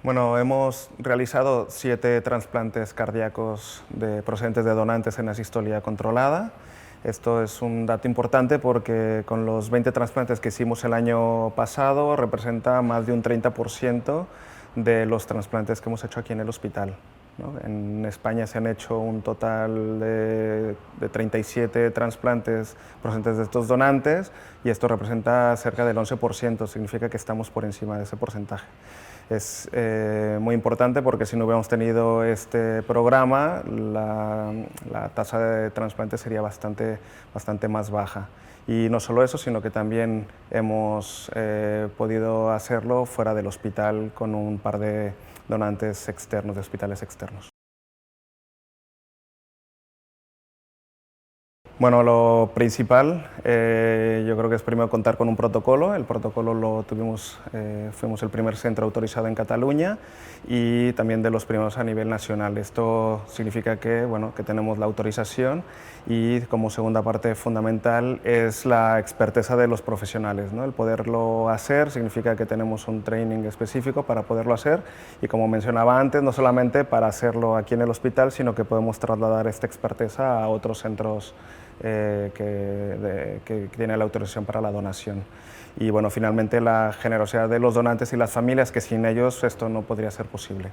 Bueno, hemos realizado 7 trasplantes cardíacos procedentes de donantes en asistolia controlada. Esto es un dato importante porque con los 20 trasplantes que hicimos el año pasado representa más de un 30% de los trasplantes que hemos hecho aquí en el hospital, ¿no? En España se han hecho un total de 37 trasplantes procedentes de estos donantes y esto representa cerca del 11%, significa que estamos por encima de ese porcentaje. Es muy importante porque si no hubiéramos tenido este programa, la tasa de trasplante sería bastante más baja. Y no solo eso, sino que también hemos podido hacerlo fuera del hospital con un par de donantes externos, de hospitales externos. Bueno, lo principal, yo creo que es primero contar con un protocolo. El protocolo lo tuvimos, fuimos el primer centro autorizado en Cataluña y también de los primeros a nivel nacional. Esto significa que, bueno, que tenemos la autorización y como segunda parte fundamental es la experteza de los profesionales, ¿no? El poderlo hacer significa que tenemos un training específico para poderlo hacer y, como mencionaba antes, no solamente para hacerlo aquí en el hospital, sino que podemos trasladar esta experteza a otros centros que tiene la autorización para la donación. Y bueno, finalmente la generosidad de los donantes y las familias, que sin ellos esto no podría ser posible.